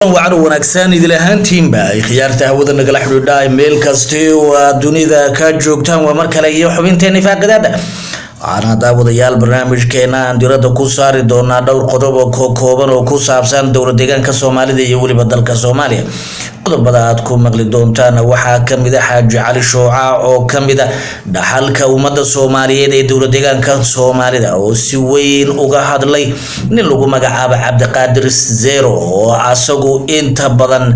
وعلو ونكسان إذا لهانتين باي خيارته هودا نقل حدود داي ميل كاستي ودوني ذا كاجوكتان ومركلا يوحبين تاني فاقدادا أنا داوديال برنامج كينا ديرada ku saari doona dhowr qodob oo kooban oo ku saabsan dowlad deegaanka Soomaalida iyo waliba dalka Soomaaliya qodobada aad ku maqli doontaan waxa kamid ah Xaaji Cali Shooca oo kamid ah dhaxalka ummadda Soomaaliyeed ee dowlad deegaanka Soomaalida oo si weyn uga hadlay nin lagu magacaabo Cabdiqaadir Zero oo asagu inta badan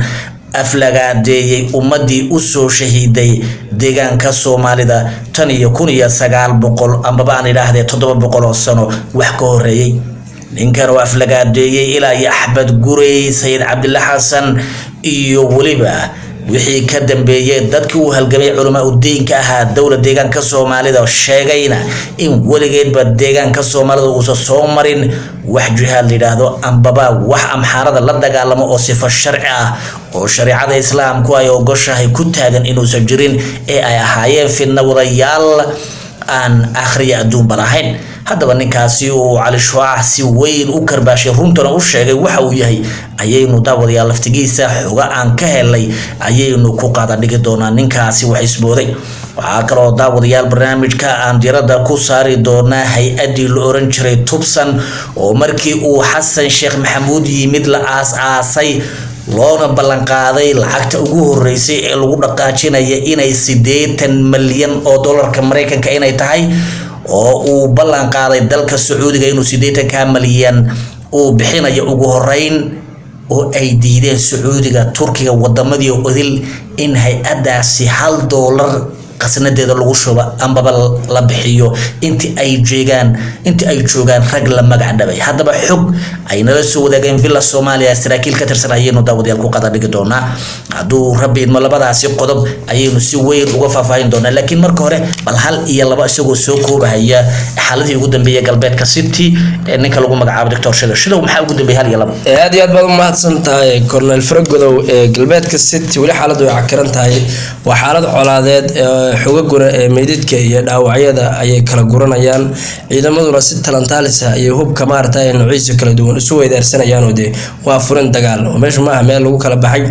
aflagaadeeyay ummadii u soo shahiiday deegaanka Soomaalida tan iyo 1900 amba baan ilaahdee 700 sano wax ka horeeyay ninkan oo aflagaadeeyay ilaa Axmed Gurey Sayid Cabdilla Xasan iyo waliba wixii ka dambeeyay dadkii uu halgamay culimo u diinka ahaa dowlad deegaanka Soomaalida oo sheegayna in waligeedba deegaanka Soomaalida uu soo marin wax jihaad lidaado ambaba wax amxaarada la dagaalamo oo sifo sharci ah oo shariicada islaamku ay ogoshahay ku taagan inuu sajirin ee ay ahaayeen fidna wadayaal aan akhriya aduun barahayn haddaba ninkaasi uu Cali Shooca si weyn u karbaashay runtana u sheegay waxa uu yahay ayaynu daawadayaal laftigiisa xoga aan ka helay ayaynu ku qaada dhigi doonaa ninkaasi wax isbooday waxa kale oo daawadayaal barnaamijka aan diirada ku saari doonaa hay-adii la oran jiray Tubsan oo markii uu Xasan Sheekh Maxamuud yimid la aas-aasay loona ballan qaaday lacagta ugu horeysay ee lagu dhaqaajinaya inay 80 milyan oo dollarka Mareykanka inay tahay oo uu ballan qaaday dalka Sacuudiga inuu 80 milyan uu bixinayo ugu horeyn oo ay diideen Sacuudiga Turkiga wadamadii odil in hay-adaasi $1 qasnadeeda lagu shuba ambaba la bixiyo intii ay joogaan rag la magac dhabay haddaba xog ay nala soo wadaageen villa Soomaaliya saraakiil ka tirsan ayaynu daawadayaal ku qada dhigi doonaa haduu rabbi ma labadaasi qodob ayaynu si weyn uga faahfaahin doonaa laakiin marka hore bal hal iyo laba isagoo soo koobahaya xaaladii ugu dambeeyay galbeedka City ee ninka lagu magacaabo Dr. Shilow maxaa ugu dambeeyay hal iyo laba aad iyo aad baad u mahadsantahay Colonel Faragodow ee galbeedka City wali xaaladu ay cakaran tahay waa xaalad colaadeed xoga gura ee meedidka iyo dhaawacyada ay kala guranayaan ciidamaduna si talantaalisa ay hubka maartay noocyada kala duwan isu weedaarsanayaan oo waa furan dagaal oo meesha ma aha meel lagu kala baxay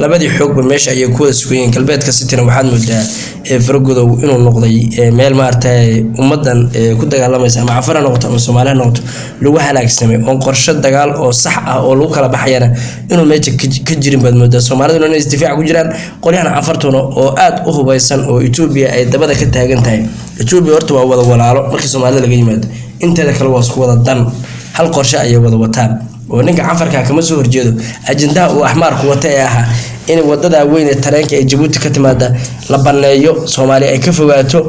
labadii xoogba meesha ay ku wada sugayeen galbeedka City waxaad moodaa Faragodow inuu noqday meel maartay ummadan ku dagaalamaysa ama afar noqoto ama Soomaaliya noqoto lagu halaagsamay oo qorshe dagaal oo sax ah oo lagu kala baxayana inuu meesha ka jirin baad moodaa Soomaalida inay isdifaac ku jiraan qolyahan afartuna oo aad u hubaysan oo Ethiopia ay dabada ka taagan tahay Ethiopia horta waa wada walaalo markii Soomaalida laga yimaado inteeda kale waa isku wada dan hal qorshe ay wada wataan oo ninka Cafarka kama soo horjeedo ajendaha uu Axmaarku wata ee aha in wadada weyn ee tareenka ee Djibouti ka timaada la baneeyo Soomaaliya ay ka fogaato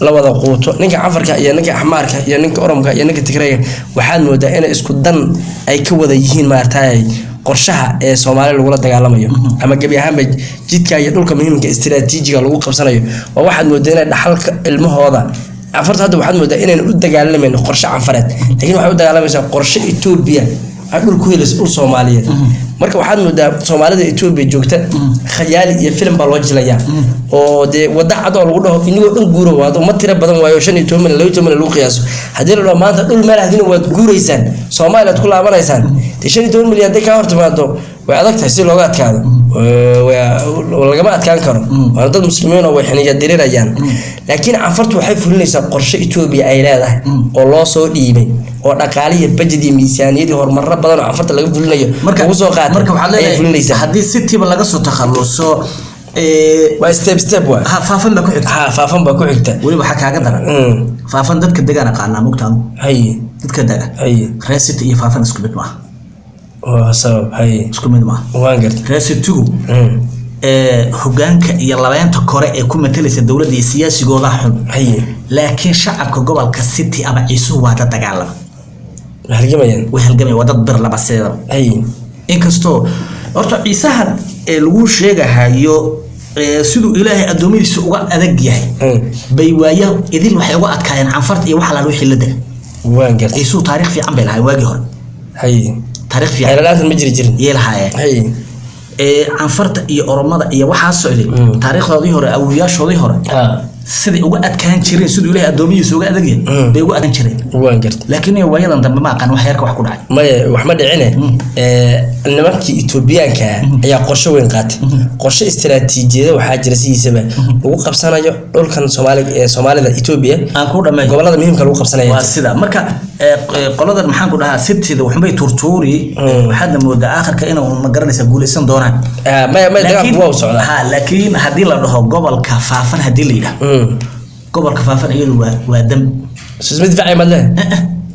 la wada quuto ninka Cafarka iyo ninka Axmaarka iyo ninka Oromka iyo ninka Tigreega waxaad moodaa in isku dan ay ka wada yihiin maartay qorshaha ee Soomaaliya lagu la dagaalamayo ama gabi ahaanba jidka iyo dhulka muhiimka istiraatiijiga lagu qabsanayo waa waxaad moodaa in dhaxalka ilmahooda afarta hadda waxaad moodaa inay u dagaalamayno qorshe Canfareed laakiin waxay u dagaalamaysaa qorshe Ethiopia adul ku helis ul Soomaaliyeed marka waxaad moodaa Soomaalida Ethiopia joogta khayaali iyo film baa loo jilayaa oo de wada cad oo lagu dhaho inuu dhan guuro waado ma tira badan waayo 15 milyan 20 milyan lagu qiyaaso hadii la dhaho maanta dhul meel hadina waad guureysaan Soomaaliya ku laabanaysaan 15 milyan ka hortimaado way adag tahay si looga adkaado laga adkaan karo waa dad muslimiin oo waxay dirirayaan laakiin Canfartu waxay fulinaysaa qorshe Ethiopia ay leedahay oo loo soo dhiibay oo dhaqaaliye budget iyo miisaaniyadii horumar badan oo Canfarta laga fulinayo ugu soo qaatay marka waxaad leedahay hadii City laga soo takhaluso waa step waa faafan ba ku xigta wali waxa kaaga daran faafan dadka deegaana qaana mugtaan hay dadka deegaana reer City iyo faafan isku mid ma oo sabab hay isku mid ma waan gartay reer City hogaanka iyo labaynta kore ee ku metelaysa dawladda iyo siyaasigooda xun hay laakiin shacabka gobolka City ama ciisu waa dagaalama halgamayaan wada bir laba seeda hay inkastoo horta ciisahan ee lagu sheegahayo sidoo Ilaahay adoomadiisa uga adag yahay bay waayaan idil waxay uga adkaayeen Canfarta iyo waxa la wixii la dag waan gartay ciisu taariikh fiican bay lahayd waagi hore hay taariikh fiican ay ma jirin yeelahaayeen hay Canfarta iyo Oromada iyo waxa socday taariikhdoodii hore awliyaashoodii hore sidii uga adkaan jireen sidoo ilaahay adoomiyiisa uga adagay bay uga adkaan jireen waan gartay laakiin waayadan dambe ma aqaan wax yarka wax ku dhacay wax ma dhicine nimankii Itoobiyaanka ayaa qorshe weyn qaatay qorshe istiraatiijiyada waxa jira sidiisaba ugu qabsanayo dhulkan Soomaalida Itoobiya aan ku dhameeyo gobolada muhiimka lagu qabsanayo waa sida marka qoladan maxaan ku dhahaa sibtida waxbay turtuuri waxaad moodaa aakhirka inuu ma garanaysa guuleysan doonaan ma dagaal waa socda ha laakiin hadii la dhaho gobolka faafan hadii la yiraahdo gobolka faafan iyadu waa dam isma difaaci ma leh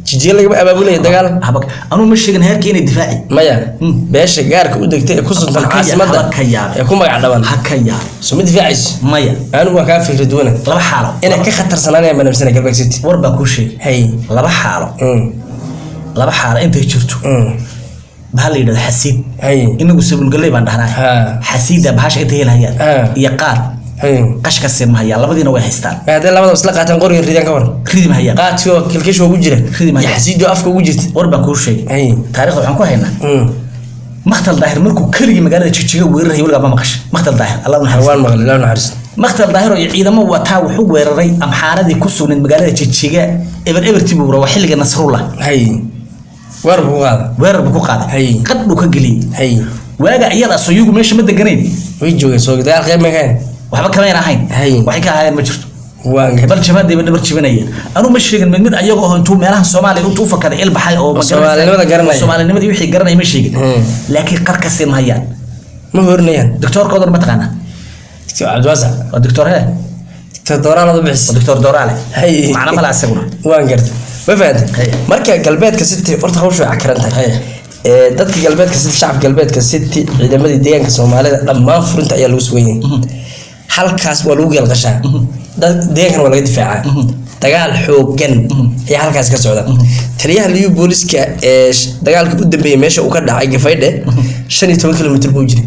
jijiga laga abaabulay dagaal habak anu ma sheegin heerkii inay difaaci maya beesha gaarka u degtay ku suntan caasimada ee ku magac dhaban hakaya soo mid difaacis maya anu waa ka fikir duwana laba xaalo inay ka khatarsanaan manamsana galbeed city warba ku sheeg hay laba xaalo intay jirto bahal yiraahdo xasiid hay inagu sabul galay baan dhahnaa xasiida bahash intay helayaan iyo qaar qashka simaya labadiina way haystaan hada labada isla qaataan qoriga ridan ka war ridi ma haya qaadko kilkish ugu jira ridi ma xasiido afka ugu jirta warba ku sheegay taariikhda waxaan ku haynaa maqtal daahir markuu kaliya magaalada Jigjiga weeraray waliba ma maqashay maqtal daahir Allah waan maqlay Allah naxariis maqtal daahir oo ciidamo wataa wuxuu weeraray amxaaradii ku sugnay magaalada Jigjiga ebertii buu rawa xilliga Nasrullah hay weerbu ku qaaday qad uu ka galiyay waaga iyada soo yugu meesha ma deganeen way joogay soo gadaal qayb ma kayn waxba kama yarahayn waxay ka ahaayeen ma jirto waan bal jabaadii dhabar jibinaya anu ma sheegin mid ayagoo intuu meelaha Soomaaliya u fakaday ilbaxay oo Soomaalinimada garanay Soomaalinimada wixii garanay ma sheegin laakiin qarka simahayaan ma hornayaan doctorkooda ma taqaana doctor Abdulwasa oo doctor he doctor Doraale bixis doctor Doraale hay macna ma la asaguna waan gartay ma fahanteen marka galbeedka city horta hawshu ay karantahay dadka galbeedka city shacab galbeedka city ciidamadii deegaanka Soomaalida dhammaan furinta ayaa lagu sugayay halkaas waa lagu galqashaa dad deegan wala difaaca dagaal xoogan ayaa halkaas ka socda taliyaha liyu booliska ee dagaalka u dambeeyay meesha uu ka dhacay Gafaydhe 15 kilomitir buu jiray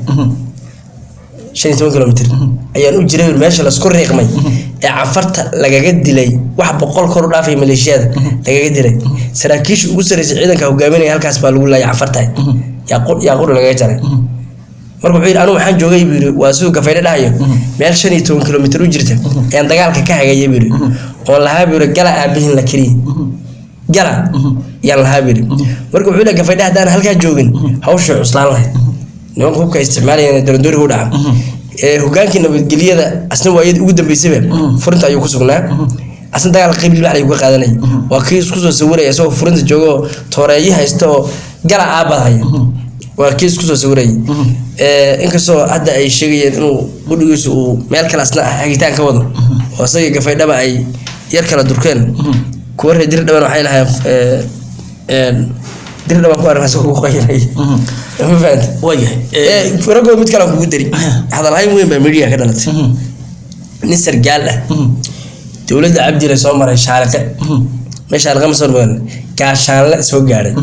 15 kilomitir ayaan u jiray meesha la isku riiqmay ee cafarta lagaga dilay wax 100 kor u dhaafay maleeshiyada lagaga dilay saraakiisha ugu sareysay ciidanka hogaaminaya halkaas baa lagu laayay cafarta yaa qor lagaga jaray markuu wuxuu anu waxaan joogay biiro waa soo Gafaydhe dhahayo meel 15 kilomitir u jirta aan dagaalka ka hagayay biiro oo la habiiro gala aabihin la kariye gala yaan la habiiro markuu wuxuu Gafaydhe hadaan halka joogin hawsha cuslaan lahayd nimanku ka isticmaalayeen doondoori u dhaca hogaankii nabadgelyada asna waayad ugu dambeysay furinta ayuu ku sugnaa asna dagaal qibil baa ayuu ka qaadanay waa kii isku soo sawiraya soo furinta joogo tooreeyi haysto gala aabahay waa kii isku soo sawiray inkastoo hadda ay sheegayeen inuu gudhigiisu uu meel kale asna hagitaan ka wado oo asaga Gafaydhaba ay yar kala durkeen kuwa reer dhaban waxay lahaayeen dirna waan ku aragay soo qoyay ma faad wayahay farago mid kale ku dari hadal hay weyn baa media ka dhalatay nin sargaal ah dawladda Cabdi soo maray shaarqe meesha laga soo maray gaashaanle soo gaaray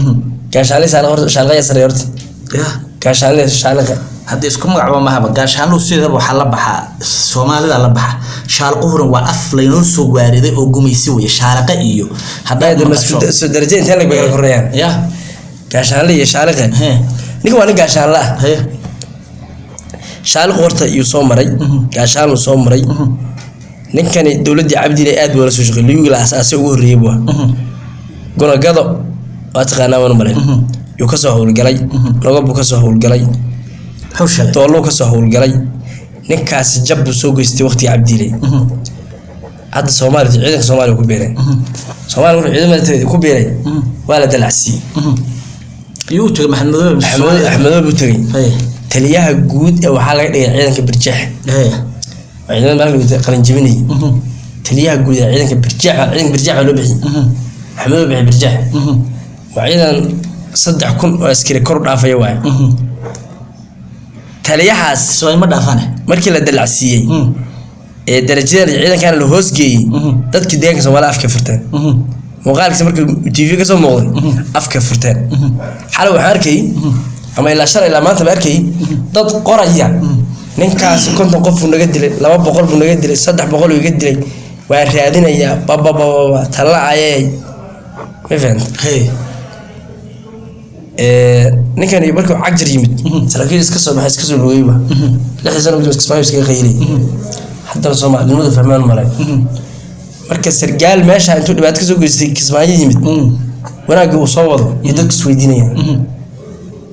gaashaanle shaarqe sareerta gaashaanle shaarqe hadii isku magacba ma haba gaashaanlu sida waxa la baxaa Soomaalida la baxa shaarqo horan waa af leeyo soo waariday oo gumaysi way shaarqe iyo haday soo darajo inta laga beeran korayaan ya gaashaanle iyo shaarqe ninka waa gaashaanle ah shaarqe horta iyo soo maray gaashaanlu soo maray ninkani dawladda Cabdi aad wala soo shaqeeyay liyuga asaasay ugu horeeyay buu gonagado waa taqaanaa wan maray yu ka soo howlgalay laga ka soo howlgalay hawsha toolo ka soo howlgalay ninkaas jab soo geystay waqti Cabdi hadda Soomaaliya ciidanka Soomaaliya ku beeray Soomaaliya ciidamada ku beeray waa la dalacsi يو تجي محمد بوتري تليها جود أو حالة عيدك برجح عيدنا ما له قرن جبني تليها جود عيدك برجح ولا بحي محمد بحي برجح وعيدنا صدق كل عسكري كرب عفية واعي تليها سوي مرة فانه مركي لدل عسية درجة عيدنا كان له هوسجي تذكر دينك سوالف كفرتين وقالك سمرك تي في كسو موقد افكا فرتان حلو حركي اما الى شر الى ما انت باركي dad qoraya ninkaas konton qof uu naga dilay 200 buu naga dilay 300 uu naga dilay waa raadinaya baba talaacay ma fahant ninkan iyo markuu cagjar yimid saraakiil iska soo baxay iska soo looyay lixdan sano iska soo qayri حتى الصومال المدة فهمان ملاك مركز سرقال ماشي أنتو اللي بعد كسو قيستي كسماعي يمد وانا قو صوضه يدك سويدينيا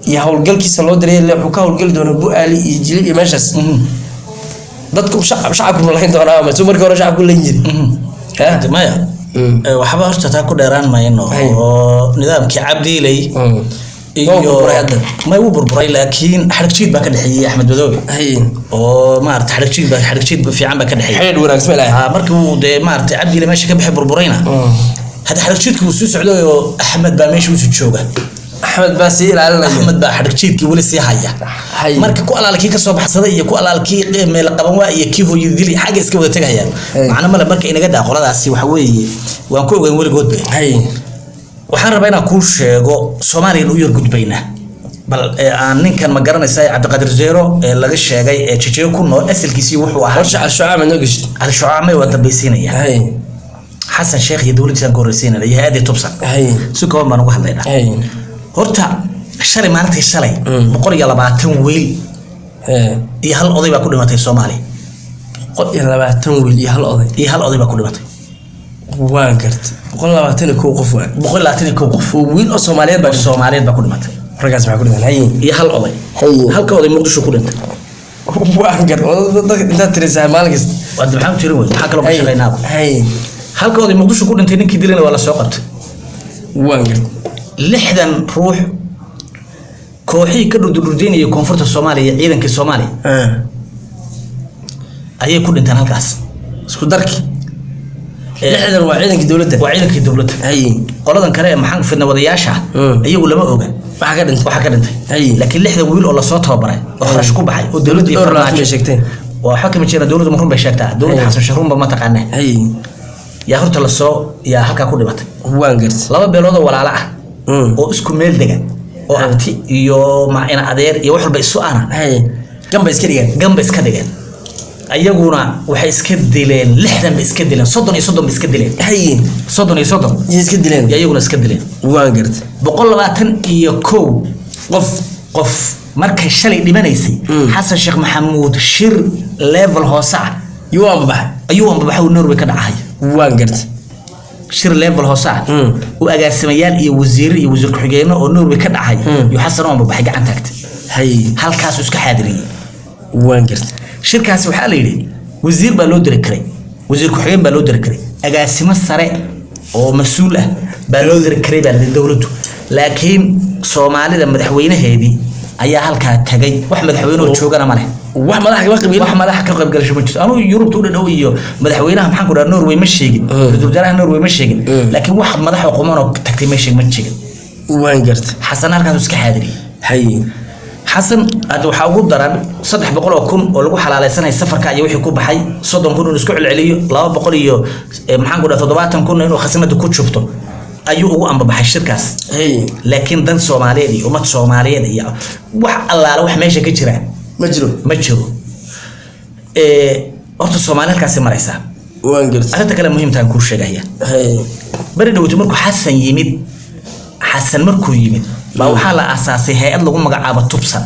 يا هول قال كيس الله دري اللي حكاه القلد وانا بو آلي يجلي يمشس dadku shacabku malayn doonaa ma markii hore shacabku la yiri maya waxba horta taa ku dheeraan mayno oo nidaamkii cabdiilay iyo ma uu burburay laakiin xarjiid baa ka dhaxeeyay Axmed Madoobe oo maartay xarjiid fiican baa ka dhaxeeyay xeed wanaagsan ilaahay markii uu de maartay cabdiilay meesha ka bixi burburayna hada xarjiidku uu soo socdo oo Axmed baa meesha uu jooga أحمد باسي لا أحمد با حركتي كي ولي سيحيا مرك كو على كي كسو بخسده iyo ku alaalkii meel qaban waa iyo kii hooyadii xaq iska wada tagayaan macna mala marka inaga daa qoladaasi waxa weeye waan ku ogeyn waligood bay waxaan rabaa inaan ku sheego Soomaaliya u yar gudbayna bal aan ninkan ma garanaysaa Cabdiqaadir Zeero ee laga sheegay ee Chicheyo ku nool asalkiisii wuxuu ahaa al-Shu'aab nogish al-Shu'aab way wada baysinaya Xasan Sheekh iyo dawladda gooraysiinaya iyo hay'adda tubsan si kooban baan uga hadlaynaa horta shalay maalintii shalay 120 wiil iyo hal oday baa ku dhimatay Soomaaliya 120 wiil iyo hal oday baa ku dhimatay waan gartay 120 qof waa 120 qof wiil oo Soomaaliyeed baa ku dhimatay ragaas baa ku dhimatay iyo hal oday halka oday Muqdisho ku dhintay waan gartay inta tirisa maalinkaas wad maxaa tirin way waxa kale oo shaqeynaa halka oday Muqdisho ku dhintay ninkii dilana waa la soo qabtay waan gartay 60 ruux kooxii ka dhudurdinaya koonfurta Soomaaliya ciidanka Soomaaliya ayay ku dhintaan halkaas isku darki 60 waa ciidanka dawladda qoladan kale maxaan fidna wadayaasha ayagu lama oga waxa ka dhintay laakiin 60 wiil oo la soo tababaray oo kharash ku baxay oo dawladda iyo farmaajo sheegtay waa xakam jeena dawladda marun bay sheegtaa dawladda Xasan Sheekh ba ma taqaanay yaa horta la soo yaa halka ku dhimatay waan gartay laba beelood oo walaalo ah oo isku meel degan oo abti iyo maacina adeer iyo wax walba isu ana gamba iska dhigan ayaguna waxay iska dileen 60 ba iska dileen 30 iyo 30 ba iska dileen 30 iyo 30 iska dileen ayaguna iska dileen waan gartay 121 qof markay shalay dhimanaysay Xasan Sheekh Maxamuud shir level hoose ah ayuu baxay Norway ka dhacay waan gartay shir level hoose oo agaasimayaal iyo wasiir ku xigeenno oo Norway ka dhacay iyo Xasan oo baxay gacan taagtay halkaas iska xaadiriyay waan gartay shirkaas waxa la yiri wasiir baa loo diray karay wasiir ku xigeen baa loo diray karay agaasimo sare oo mas'uul ah baa loo diray karay baa dawladdu laakiin Soomaalida madaxweynaheedii ayaa halka tagay wax madaxweynuhu joogana ma leh wax madax ka qayb galasho ma jirto anu Yurub u dhaw iyo madaxweynaha maxaan ku dhaar Norway ma sheegin dawladda Norway ma sheegin laakiin wax madax oo qoman oo tagtay ma sheegin waan gartay Xasan halkaas iska xaadiriyay Xasan aad waxa ugu daran 300,000 oo lagu xalaalaysanay safarka iyo wixii ku baxay 30,000 oo isku celceliyo 200 iyo maxaan ku dhaar 70,000 inuu khasnada ku jubto ayuu ugu ambabaxay shirkaas laakiin dan Soomaaliyeed iyo ummad Soomaaliyeed iyo wax allaala wax meesha ka jira ma jiro horta Soomaaliya halkaas maraysa waan gartay arrinta kale muhiimtaan ku sheegaya bari dhawto markuu Xasan markuu yimid baa waxa la asaasay hay'ad lagu magacaabo Tubsan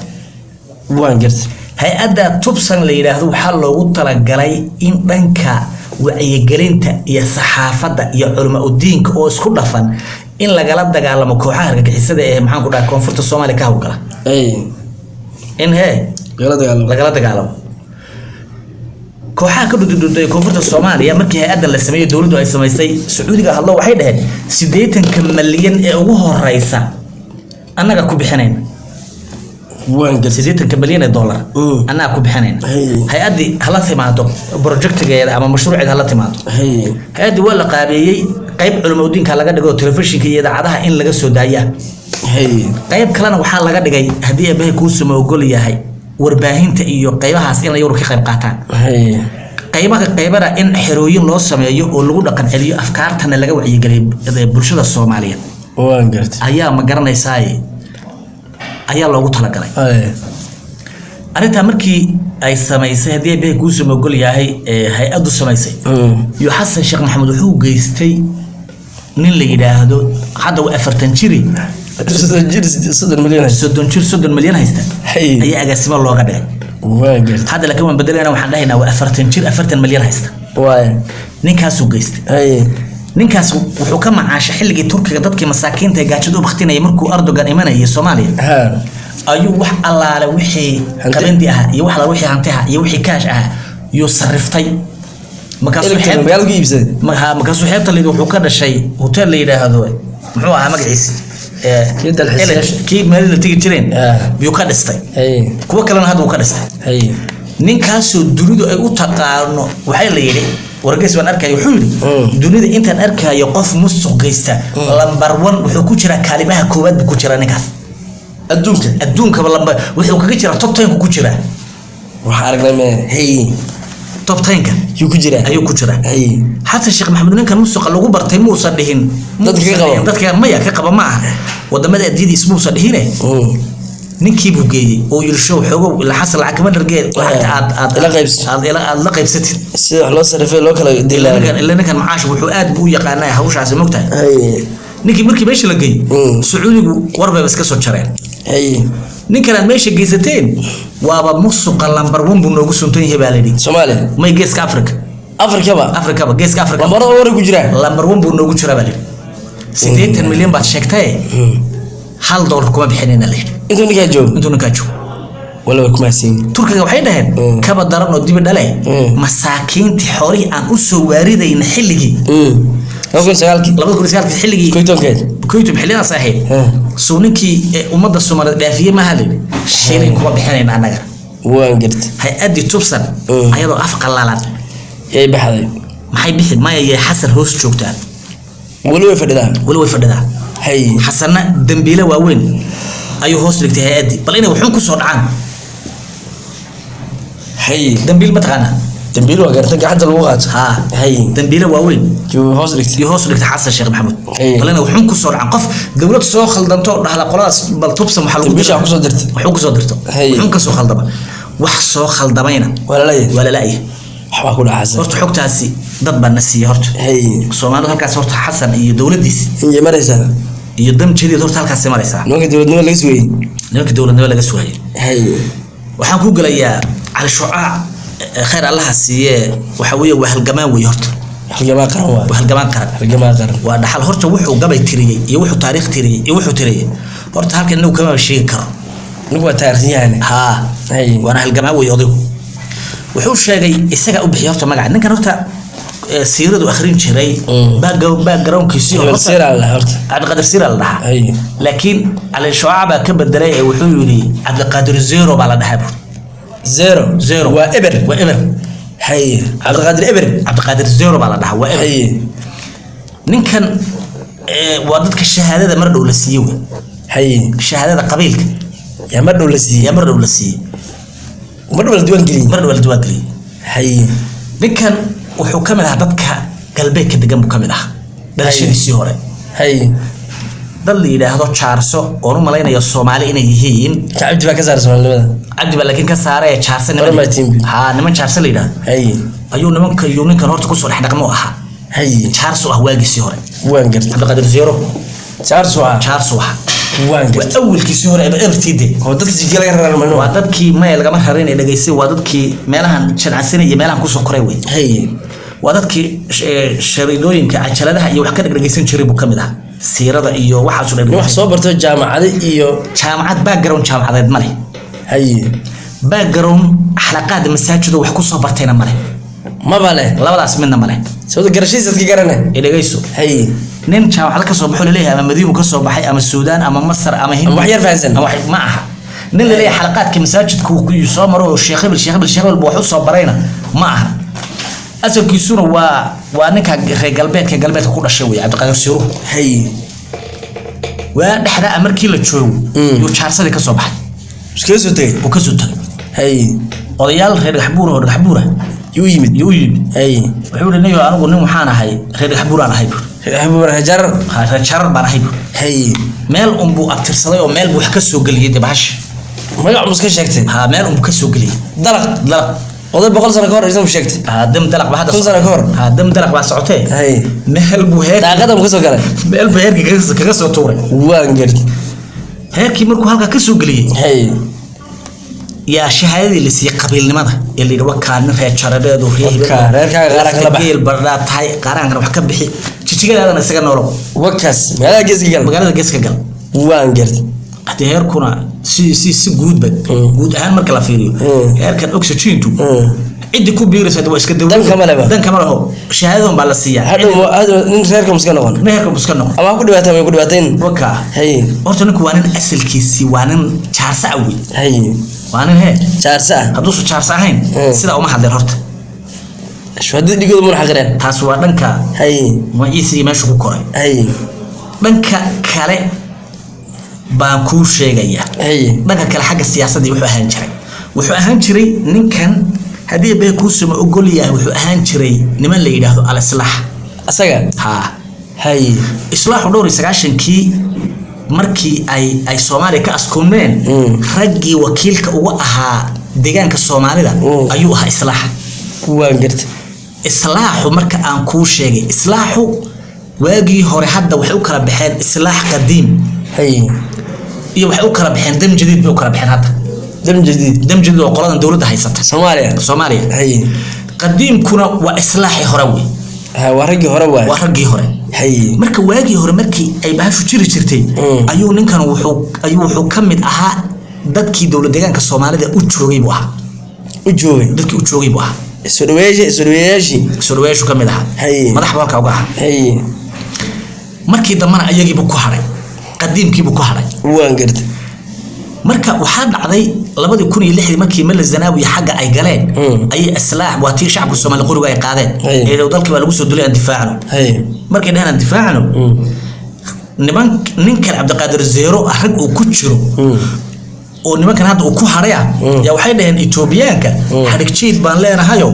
waan gartay hay'adda Tubsan la yiraahdo waxa loogu talagalay in dhanka wacyigelinta iyo saxaafadda iyo culimo u diinka oo isku dhafan in lagala dagaalamo kooxaha argagixisada ee maxaan ku dhahay koonfurta Soomaaliya ka hawlgala in lagala dagaalamo kooxaha ka dhudhuday koonfurta Soomaaliya markii hay'adda la sameeyay dawladdu ay sameysay Sacuudiga hadlo waxay dhaheen 80 milyan ee ugu horeysa annaga ku bixinayna waan gartay $80 milyan annaga ku bixinayna hay'addi hala timaado projectigeeda ama mashruuceeda hala timaado hay'addi waa la qaabeeyay qayb culimo diinka laga dhigo telefishinka iyo idaacadaha in laga soo daaya qayb kalena waxa laga dhigay hadii ay ku soo ogol yahay warbaahinta iyo qaybahaas in la yurka qayb qaataan qaybada in xirooyin loo sameeyo oo lagu dhaqan celiyo afkaartana laga wacyigeliyo bulshada Soomaaliyeed waan gartay ayaa ma garanaysaa ayaa loogu talagalay arinta markii ay sameysay hadii ay ku soo ogol yahay hay'adu sameysay iyo Xasan Sheekh Maxamuud wuxuu geystay nin la yiraahdo hadda 40 jiri 30 milyan haysta ayaa agaasimo looga dhigay واجرت هذا لكن من بدلنا waxaan dhahaynaa waa 40 milyan haysta واي ninkaas uu geystay هي ninkaas wuxuu ka macaashay xilligii Turkiga dadkii masaakiinta ee gaajada u baqtinayay markuu Erdogan imanayay Soomaaliya ها ayuu wax allaale wixii qabandi ah iyo wax la wixii hantiha iyo wixii kaash ah iyo sariftay markaas xeebta leeyahay wuxuu ka dhashay hotel la yiraahdo muxuu ahaa magaciisa كده الحساش kii meel la tagi jireen biyo ka dhistay kuwa kalena hadda uu ka dhistay ninkaas oo dunidu ay u taqaano waxay la yiri wargeys waan arkay wuxuu yiri dunida intaan arkayo qof musuq geysta lambar 1 wuxuu ku jira kaalimaha koowaad ku jira ninkaas adduunka lambar wuxuu kaga jira top 10 ku jira waxa aragnay hey top 10 ayuu ku jira hatta Sheekh Maxamed ninkan musuqa lagu bartay muusa dhihin dadka maya ka qaba maaha wadamada adiyada ismuusa dhihine ninkii buu geeyay oo yilshow xogo la xasal akama dhargeed aad la qaybsatid sida wax loo sarifay loo kala dilaan ilaa ninkan macaash wuxuu aad buu yaqaanaa hawshaas moogtahay ninkii markii meesha la geeyay Sacuudigu warbay iska soo jareen ninkan meesha geysateen waaba musuqa lambar 1 buu noogu suntan yahay baaladi Soomaaliya may geeska Afrika geeska Afrika lambar war ku jira lambar 1 buu noogu jira baaladi 80 milyan baad sheegtay $1 kuma bixinayna leeyahay intuu ninka joog wala kuma siin Turkiga waxay dhaheen kaba daran oo dib dhalay masaakiintii xoori aan u soo waaridayn xilligii 2009 xilligii كويتم حلينا صحيح سونكي ومدة الصومال دافية ما هذا شيرين كوا بحنين عننا وانجرت هاي أدي توبسن أيضا أفق اللالات يا بحذي ما هي بحد ما هي حسن هوس شوكتان ولو يفرد ده هي حسنا دمبيلة وين أيو هوس لك هاي أدي بلينا وحون كسر عن هي دمبيل ما تغنى دمبيل وقرتك حتى اللغات ها هي دمبيله واوين يهوس لك حسن الشيخ محمود قالنا وحن كسر عن قف دولة سو خلدنتو دحلا قلاص بل تبص محل بيش كسو درت وحن كسو درتو وحن كسو خلدبا wax soo khaldamayna wala laay waxa ku dhacaysa horta xogtaasi dad baan nasiiyay horta Soomaalidu halkaas horta Xasan iyo dawladiisa iyo maraysa iyo damjidii horta halkaas maraysa ninka dawladnimo laga sugay waxaan ku galayaa على شعاع خير الله سيه وحويه وهالجماعة ويهرت وهالجماعة قرن وده هرت وحو قبل تريه يوحو تاريخ تريه يوحو تريه هرت هالك إنه كمان شيء كرم نقول تاريخ يعني ها وأنا هالجماعة ويضيق وحو الشيء السجع بحياته مقعد نكر هرت سيرة وآخرين شري باق جرون كيسيه سير على هرت عبد القادر سير على ده لكن على الشعاع كبر دلائي وحو يلي عبد القادر زيرو على ده زيرو وإبر هي عبد القادر زيرو على ده وإبر هي نكن وادتك الشهادة مرة ولا سيوي هي الشهادة قبيلك يا مرة ولا سي مرة ولا دوان قلي هي نكن وحكم لها ضدك قلبك دقم كاملها بلشين السيورة هي ضل إذا هذا شارسو ورو ملاينا يا الصومالي إنه يهين عبد بقى كسر سؤال عبد بقى لكن كسارة شارس ها نمن شارس ليدا هي أيون نمن كيون كان هرت كسر إحنا كم واحد هي شارسو أهواجي السيورة وانجرت عبد القادر زيرو شارسو وانجرت أول كسيورة بإرتدي هو ضد كي لا يرى منه وضد كي ما يلقى ما هرين إذا جيسي وضد كي مالها شرع سنة يمالها كسر كروي هي وضد كي شريدوين كعشلها يوحكر جيسين شريبو كملها سيرة إيو واحد سنة واحد صبرت الجامعة إيو جامعة باكجراوند جامعة مالي هي باكجراوند حلقات مساجد وحكو صبرتين مالي ما بالي لا ولا اسمنا مالي سودا قرشيس تكي قرنه إلى جيسو هي نين جامعة لك صباح ليه أما مدينة كسر بحي أما السودان أما مصر أما هند أما وحير فانسن أما وحير معها نين اللي حلقات كمساجد كو يصامروا الشيخ البوحوس صبرينا معها أسر كيسون وانك قلبك كل شيء عبد القادر سيرو هي ودحدا أمريكي لتشوي يو شارسة كصباح وكسوتة هي odayaal reer xabuura yuu yimid ay wuxuu leeyahay anigu nin waxaan ahay reer xabuuraan ahay jar baan ahay hay meel buu abtirsaday oo meel buu wax ka soo galiyay dabash magac muska sheegtay ha meel ka soo galiyay dalaq oday 100 sano ka hor isoo sheegtay dam dalaq ba hada sano ka hor dam dalaq ba socotay hay meel buu daaqada ka soo galay meel buu heerka kaga soo tuuray waan gartay heerkii markuu halka ka soo galiyay hay يا شهادة اللي سي قبيل لماذا اللي وكان ريت شرداد وريه قيل برات هاي قارن روح كبحي تشيغا هذا نسغا نولو وكاس ما جيسك قال magaalada geeska gal waan gartay hada heerkuna si guud bad guud ahaan marka la fiiriyo heerkan oxygen-tu cidi ku biiraysa waa iska dawlad dan kama laho shahaadada baa la siiyaa hada nin reerka muska noqon ama ku dhibaateen waka hay horta ninku waa nin asalkiisi waa nin jaarsa awi hay waa nin he jaarsa haduu soo jaarsa ahayn sida uma hadleen horta shahada dhigooda ma xaqireen taas waa dhanka hay ma isi meesha ku koray hay dhanka kale baan ku sheegaya hay dhanka kale xagga siyaasadda wuxuu ahaan jiray ninkan hadii bay ku soo ogol yahay wuxuu ahaan jiray niman la yiraahdo al-islaah asaga ha hay islaah dhowr 90kii markii ay Soomaaliya ka askumeen ragii wakiilka ugu ahaa deegaanka Soomaalida ayuu ahaa islaah waan gartay islaaxu marka aan ku sheegay islaaxu waagii hore hadda waxay u kala baxeen islaax qadiim hay iyo waxay u kala baxeen dam jadiid bay u kala baxeen hadda dam jadiid oo qoladan dawladda haysata Soomaaliya hay qadiimkuna waa islaaxi hore way ha waragii hore hay marka waagii hore markii ay baashu jiri jirtay ayuu ninkan wuxuu kamid ahaa dadkii dawladda deegaanka Soomaalida u joogay buu ahaa dadkii u joogay buu ahaa sodweeyashi kamid ahaa madaxda halka uga ahaa markii dambana ayagiibu ku haray qadiimkiibu ku haray waan gartay marka waxa dhacday 2006 markii Mala Zanaawi xagga ay galeen ay islaax waatii shacabka Soomaaliya qoriga ay qaadeen ee dalkii baa lagu soo dulay difaacno markii dhahan difaacno ninkan Cabdiqaadir Zeero arag uu ku jiro oo nimankan hadda uu ku haraya ya waxay dhaheen Etoobiyaanka xadhigjeed baan leenahayo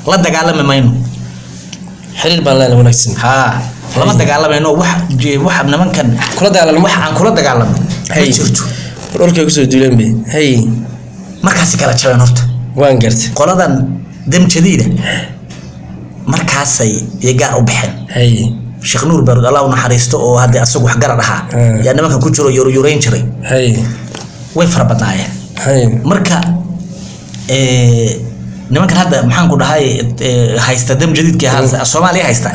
la dagaalamayno xiriir baan leenahay wanaagsan ha lama dagaalamayno wax nimankan kula dagaalan wax aan kula dagaalamno hay jirto warkay ku soo duuleen bay hay markaas kala jabeen horta waan gartay qoladan dam jadiida markaasay iyaga u baxeen hay Sheekh Nuur Barud Allah u naxariisto oo hadda asagu wax garad ahaa yaa nimanka ku jiro yureyn jiray hay way farabadnaayeen hay marka nimankan hadda maxaan ku dhahay haysta dam jadiidka Soomaaliya haysta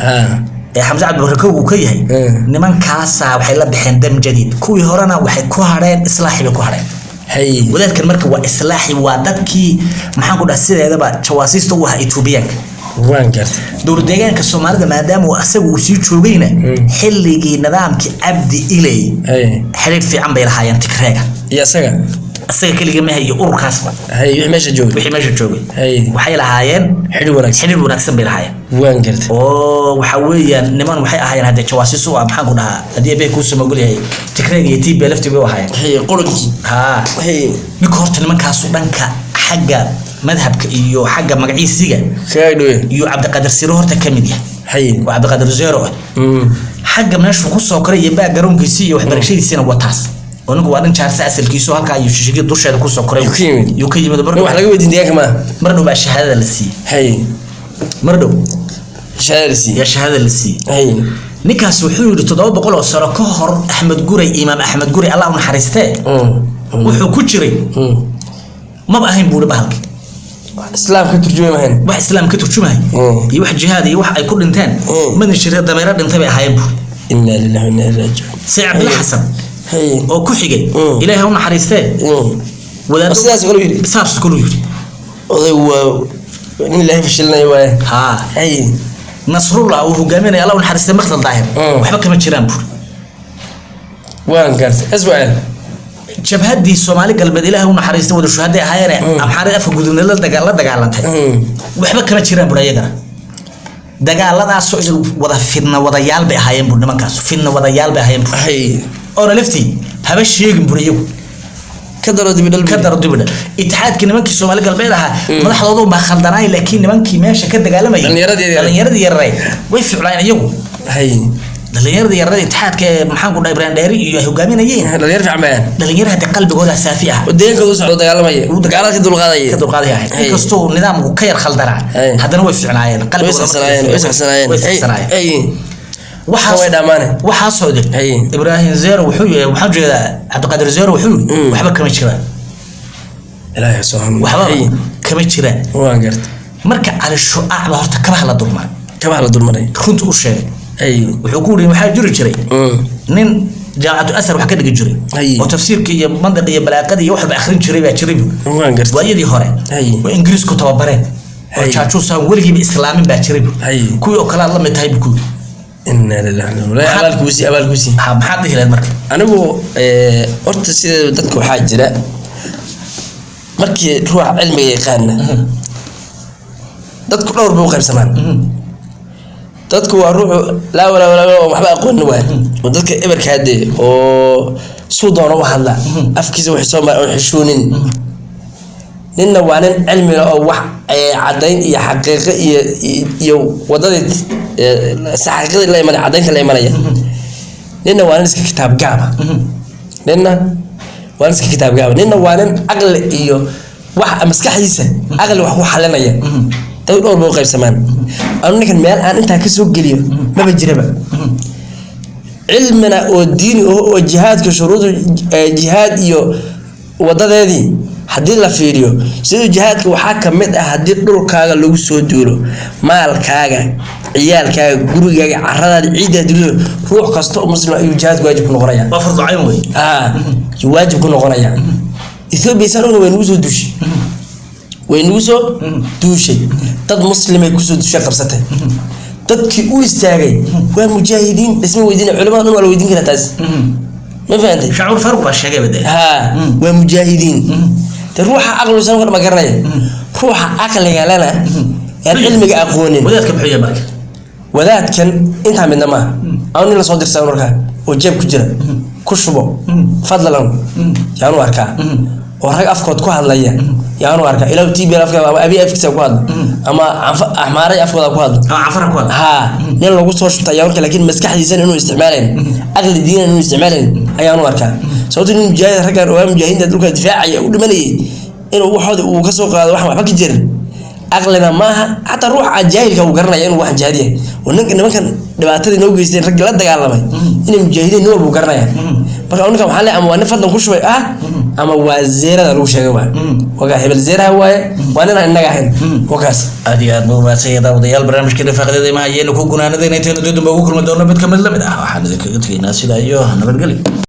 Hamza Abdi Barakaw uu ka yahay nimankaas waxay la bixeen dam jadiid kuwii horena waxay ku hareen islaaxi ku hareen hay wadaadkan marka waa islaaxi waa dadkii maxaan ku dhahay sideedaba jawaasiista u ahaa Etoobiyaanka waan gartay dawladda deegaanka Soomaalida maadaama uu asagu sii joogayna xilligii nidaamkii Abdi Ilay xiriir fiican bay lahaayeen Tigreega iyo asaga kaliya ma hayo ururkaasba hay wixii meesha joogay hay waxay lahaayeen xiriir wanaagsan bay lahaayeen waan gartay oo waxa weeyaan niman waxay ahaayeen hadda jawaasiis oo maxaan ku dhahaa hadii bay ku soo magol yahay Tigreega iyo TB laftiga way ahaayeen hay qolkii ha hay mid horta nimankaas dhanka xagga madhabka iyo xagga magaciisiga iyo Cabdiqaadir Zeero horta kamid yahay waa Cabdiqaadir Zeero xagga meesha ku soo koray iyo backgroundkiisa iyo waxbarashadiisana wataas oo ninka waa dhan jaarsa asalkiisu halka ayuu shishigii dusheeda ku soo koray iyo ka yimid marna wax laga weydiin deegaanka ma marna baa shahaadada la siiyay hay marna shahaadada la siiyay hay ninkaas wuxuu yiri 700 oo sano ka hor Imaam Axmed Gurey Allah u naxariistee wuxuu ku jiray ma ahayn buur bahalki islaam ka turjumayn wax islaam ka turjumay iyo wax jihaad iyo wax ay ku dhinteen madin shirada dameera dhintay bay ahaayeen inna lillahi wa inna ilayhi raaji'un Sayyid Abdul Hasan oo ku xigay Ilaahay u naxariistee wadaad sidaas kulu yiri oday waa in Ilaahay fashilnay waa ha ay Nasrullah oo hogaaminaya Allah u naxariistee maqtal daahir waxba kama jiraan buur waan gartay asbaal jabhadii Soomaali galbeed Ilaahay u naxariistay wada shuhada ahaayeen amxaari afka gudubnay la dagaalantay waxba kama jiraan buur ayaga dagaaladaas oo wada fidna wadayaal bay ahaayeen buur nimankaas fidna wadayaal bay ahaayeen hay oo laftii haba sheegin buur iyagu ka daro dibidal itixaadkii nimankii Soomaali galbeed ahaa madaxdoodu ma khaldanaay laakiin nimankii meesha ka dagaalamayay dhalinyarada yaray way ficlaan iyagu hay dhalinyarada yaray itixaadka maxaan ku dhahay Ibrahim Dheeri iyo hogaaminayeen dhalinyarada qalbigooda saafi ah wadeenkooda socdo dagaalamaya dagaalada ka dulqaadaya inkastoo nidaamku ka yar khaldana haddana way ficnaayeen qalbigooda waxaa socday Ibrahim Zeero wuxuu jeedaa Cabdiqaadir Zeero wuxuu waxba kama jiraan ilaahay subhanahu waxba kama jiraan waan gartay marka cali shu'aac ba horta kabaha la dulmaray runta u sheegay wuxuu ku yiri waxa jiri jiray nin jaamacadu asar wax ka dhigi jiray oo tafsiirka iyo mantiq iyo balaaqada iyo wax ba akhrin jiray baa jiray waan gartay waayadii hore oo ingiriis ku tababareen oo jaajuusa waligiiba islaamin baa jiray kuwii oo kala la mid tahay ku inna lillahi wa inna ilaihi abaalkuusi maxaa dhihilaad marka anigu horta sida dadku waxa jira markii ruux cilmiga yaqaan dadku dhowr buu qaybsamaan dadku waa ruux la wala waxba aqoon waa oo dadka ebarka hadee oo soo doono wax hadla afkiisa wax soo ma xishoonin ninna waa nin cilmiga oo wax cadayn iyo xaqiiqo iyo wadadii saxaaqada la iman cadaynta la imanaya ninna waa nin iska kitaab gaaba ninna waa nin iska kitaab gaaba ninna waa nin aqli iyo wax maskaxdiisa aqli wax ku xalinaya dhowr buu qaybsamaan anu ninkan meel aan inta ka soo geliyo ma jiraba cilmina oo diini oo jihaadka shuruud jihaad iyo wadadeedii hadii la fiiriyo sidoo jihaadka waxa kamid ah hadii dhulkaaga lagu soo duulo maalkaaga ciyaalkaaga gurigaaga carrada ciidda dilo ruux kasto muslim ay jihaad waajib ku noqonaya waa fardu cayn way waajib ku noqonaya Ethiopia sanad way nugu soo duushay dad muslim ay ku soo duushay qabsatay dadkii u istaagay waa mujaahidiin isma weydiin culimada wala weydiin kara taas ma fahanteen shacab farq baa sheegay baday waa mujaahidiin ruuxa aqlu san ma garanay ruuxa aqliga lana aan cilmiga aqoonin wadaadka bixiya marka wadaadkan inta midna ma aan la soo dirsan marka oo jeeb ku jira ku shubo fadlan yaanu arkaa oo rag afkood ku hadlaya yaanu arkaa ilaa TV afka abi afkiisa ku hadla ama ahmaaray afkooda ku hadla afar ku hadla nin lagu soo shubtay yaanka laakiin maskaxdiisa inuu isticmaaleen aqli diin inuu isticmaaleen ayaanu arkaa sababtoo in mujaahid raggan oo mujaahidiinta dhulka difaacaya u dhimanayay inuu waxooda uu ka soo qaado waxba ka jirin aqlina maaha hatta ruux jaahilka uu garanaya inuu wax jaahiliya oo nimankan dhibaatada inoo geysteen rag la dagaalamay inay mujaahidiin noo buu garanaya marka ninkan waxa la ama waa fadlan ku shubay ama waa zeerada lagu sheegay waga hebel zeeraha waaye waa nin inaga ahayn wakaas aad iyo aad buu maasay daawadayaal barnaamijkeena faqradada ma hayeen ku gunaanada inay teedo dad ugu kulma doono mid kamid la mid ah waxaan idinkaga tagaynaa sida iyo nabadgelyo